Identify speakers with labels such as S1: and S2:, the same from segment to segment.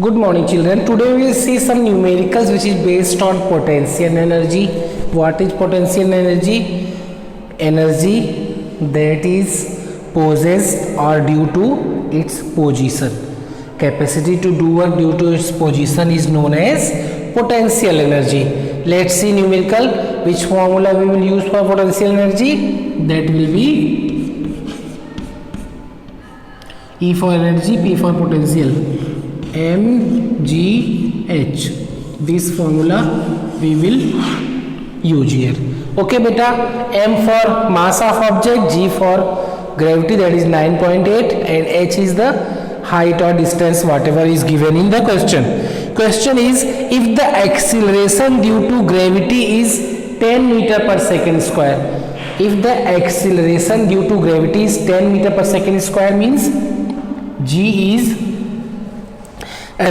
S1: Good morning children. Today we will see some numericals which is based on potential energy. What is potential energy? Energy that is possessed or due to its position. Capacity to do work due to its position is known as potential energy. Let's see numerical. Which formula we will use for potential energy? That will be E for energy, P for potential. mgh. This formula we will use here. Okay beta. M for mass of object, G for gravity, that is 9.8, and h is the height or distance whatever is given in the question. Question is, if the acceleration due to gravity is 10 meter per second square, if the acceleration due to gravity is 10 meter per second square means G is,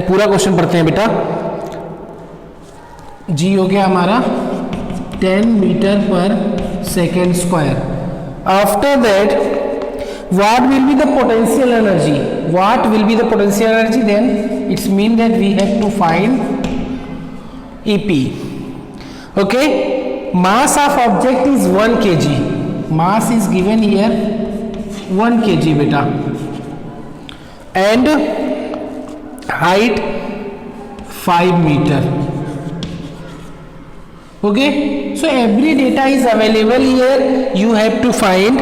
S1: पूरा question पढ़ते हैं बेटा. G हो गया हमारा 10 metre पर second square. After that what will be the potential energy? What will be the potential energy? Then it's mean that we have to find EP. Okay, mass of object is 1 kg. Mass is given here 1 kg beta, and height 5 meter. Okay, so every data is available here. You have to find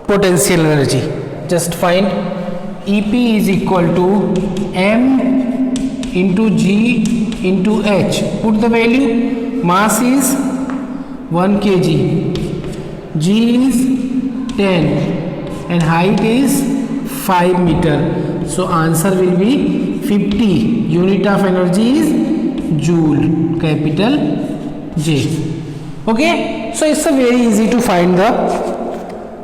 S1: potential energy. Just find EP is equal to M into G into H. Put the value. Mass is 1 kg, G is 10, and height is 5 meter. So answer will be 50. Unit of energy is joule, capital J. Okay, so it's a very easy to find the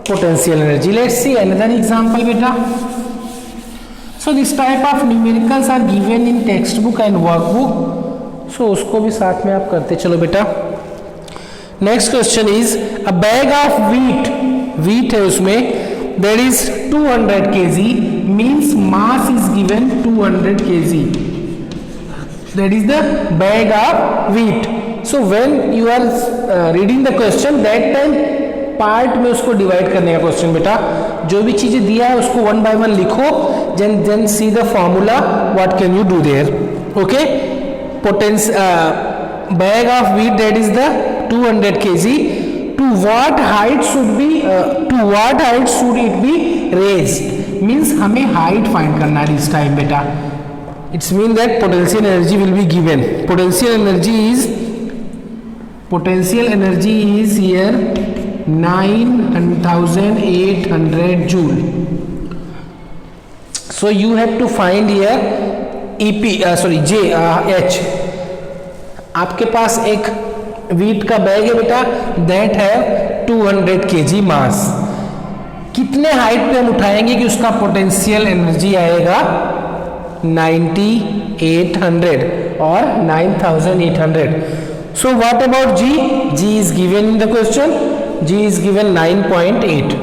S1: potential energy. Let's see another example beta. So this type of numericals are given in textbook and workbook. So उसको भी साथ में आप करते चलो बेटा. Next question is, a bag of wheat है उसमें, that is 200 kg, means mass is given 200 kg. That is the bag of wheat. So when you are reading the question, that time part में उसको divide करने का question बेटा. जो भी चीजें दिया है उसको 1 by 1 लिखो, then see the formula what can you do there. Okay, bag of wheat, that is the 200 kg. To what height should it be raised? Means हमें height find करना है this time बेटा. It's mean that potential energy will be given. Potential energy is here 9800 joule. So you have to find here H. आपके पास एक wheat का bag है बेटा, that है 200 kg मास. कितने हाइट पे हम उठाएंगे कि उसका पोटेंशियल एनर्जी आएगा 9800 और 9800. So what about G? G is given in the question. G is given 9.8.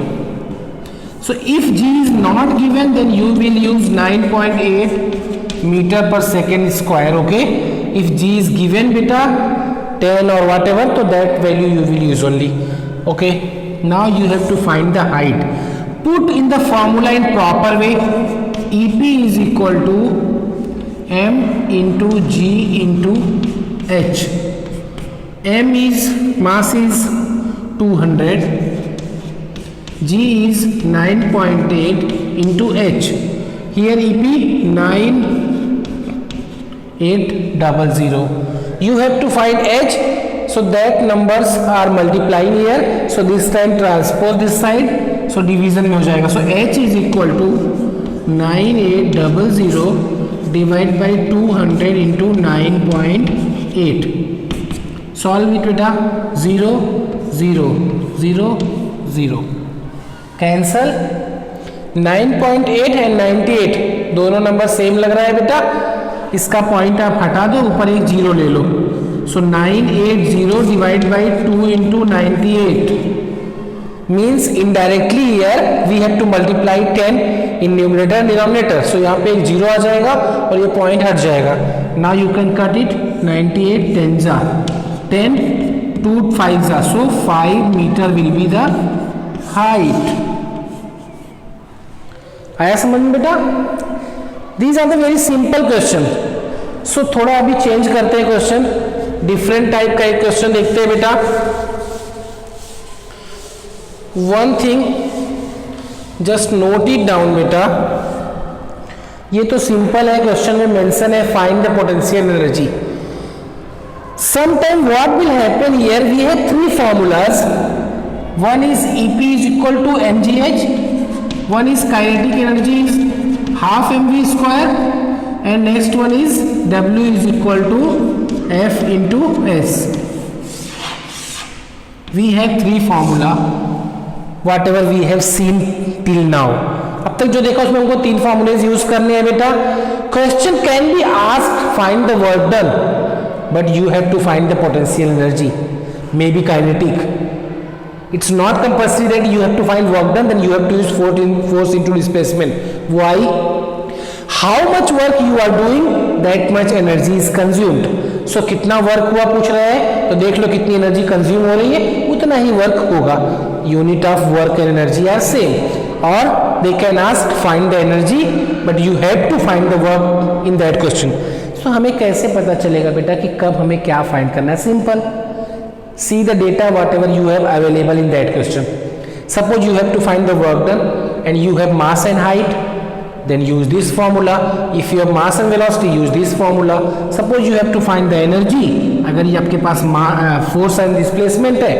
S1: So if G is not given, then you will use 9.8 meter per second square. Okay, if G is given beta 10 or whatever, so that value you will use only. Okay, now you have to find the height. Put in the formula in proper way. EP is equal to M into G into H. M is mass is 200, G is 9.8 into H. Here EP 9800. You have to find H, so that numbers are multiplying here. So this time transpose this side, so division में हो जाएगा. So H is equal to 9800 divided by 200 into 9.8. Solve it बेटा. 0 0 0 0 cancel. 9.8 and 98 दोनों number same लग रहा है बेटा. इसका पॉइंट आप हटा दो, ऊपर एक जीरो ले लो. So 980 divide by 2 into 98, means indirectly here we have to multiply 10 in numerator denominator, so यहाँ पे एक जीरो आ जाएगा और ये पॉइंट हट जाएगा. Now you can cut it. 98 10 जा 10 2 5 जा, so 5 metre will be the height. आया समझ में बेटा? These are the very simple question. So थोड़ा अभी चेंज करते हैं क्वेश्चन, डिफरेंट टाइप का एक क्वेश्चन देखते हैं बेटा. One thing just note it down बेटा. ये तो सिंपल है, क्वेश्चन में मेंशन है find the potential energy. sometime what will happen here, we have three formulas. One is EP is equal to mgh, one is kinetic energy is half mv square, and next one is W is equal to F into S. We have three formula whatever we have seen till now. अब तक जो देखा उसमें हमको तीन formulas use करने हैं बेटा. Question can be asked find the work done, but you have to find the potential energy, maybe kinetic. It's not compulsory that you have to find work done, then you have to use force into displacement. Why? How much work you are doing, that much energy is consumed. So कितना work हुआ पूछ रहा है, तो देख लो कितनी energy consume हो रही है, उतना ही वर्क होगा. Unit of work and energy are same. और they can ask find the energy, but you have to find the work in that question. So हमें कैसे पता चलेगा बेटा कि कब हमें क्या फाइंड करना है? Simple, see the data whatever you have available in that question. Suppose you have to find the work done and you have mass and height, then use this formula. If you have mass and velocity, use this formula. Suppose you have to find the energy, अगर ये आपके पास force and displacement है,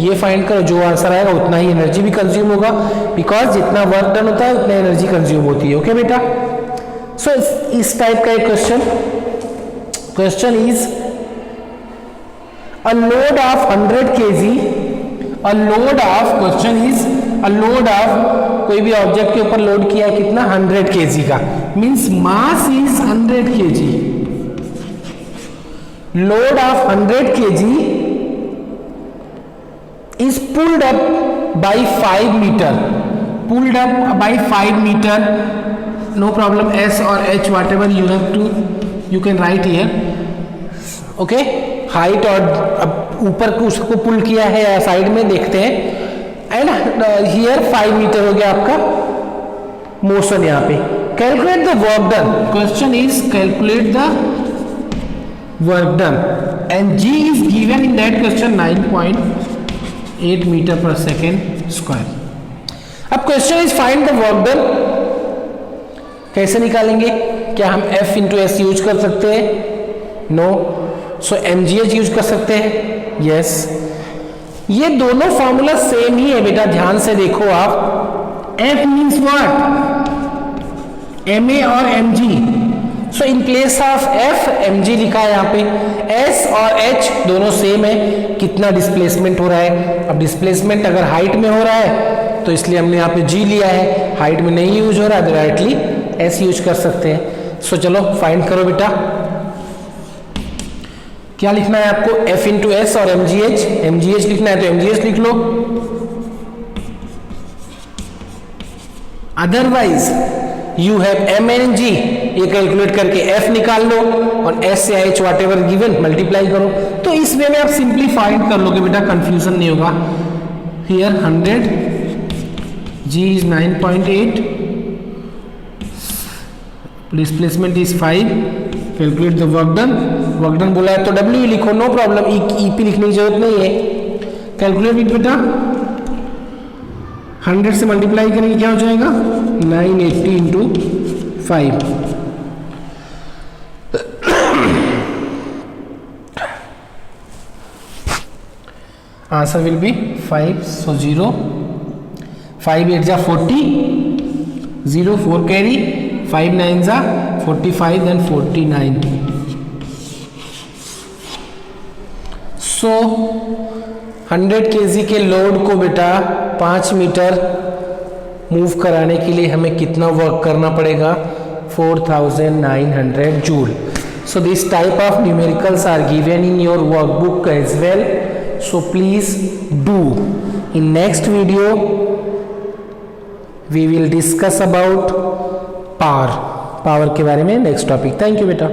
S1: ये find करो, जो answer आएगा उतना ही energy भी कंज्यूम होगा, बिकॉज जितना वर्क डन होता है उतना एनर्जी कंज्यूम होती है. ओके बेटा? सो इस टाइप का एक question is a load of 100 kg, a load of, question is a load of, कोई भी ऑब्जेक्ट के ऊपर लोड किया है कितना, 100 kg का, means mass is 100 kg. Load of 100 kg is pulled up by 5 meter, pulled up by 5 meter. No problem, S or H whatever you have to, you can write here. Okay, height और ऊपर उसको पुल किया है या side में देखते हैं. And here 5 metre हो गया आपका मोशन यहाँ पे. Calculate the work done. Question is calculate the work done and g is given in that question 9.8 metre पर सेकेंड स्क्वायर. अब question is find the work done. कैसे निकालेंगे? क्या हम F इंटू एस यूज कर सकते हैं? नो. सो mgh use कर सकते हैं? यस. ये दोनों फॉर्मूला सेम ही है बेटा, ध्यान से देखो आप. F means what? ma और mg. So in place of F mg लिखा है यहाँ पे. S और H दोनों सेम है. कितना डिस्प्लेसमेंट हो रहा है? अब डिस्प्लेसमेंट अगर हाइट में हो रहा है तो इसलिए हमने यहाँ पे g लिया है. हाइट में नहीं यूज हो रहा है तो डायरेक्टली S यूज कर सकते हैं. सो चलो फाइंड करो बेटा. क्या लिखना है आपको? F इंटू एस और mgh लिखना है तो mgh लिख लो. Otherwise you have m and g, ये कैलकुलेट करके F निकाल लो और S या H whatever given multiply करो. तो इस वे में आप सिंपली फाइंड कर लोगे बेटा, कंफ्यूजन नहीं होगा. Here 100, g is 9.8, displacement is 5. Calculate the work done. Work done बोला है तो W लिखो, नो प्रॉब्लम. EP लिखने की जरूरत नहीं है. कैलकुलेट इट बेटा. 100 से मल्टीप्लाई करेंगे क्या हो जाएगा? 980 इंटू 5. Answer will be 5. सो 0 5 8 जा 40, 0 4 कैरी, 5 9 जा 45, देन 49. सो 100 kg के लोड को बेटा 5 मीटर मूव कराने के लिए हमें कितना वर्क करना पड़ेगा? 4900 joule. So this type of numericals are given in your workbook as well. So please do In next video we will discuss about power के बारे में नेक्स्ट टॉपिक. थैंक यू बेटा.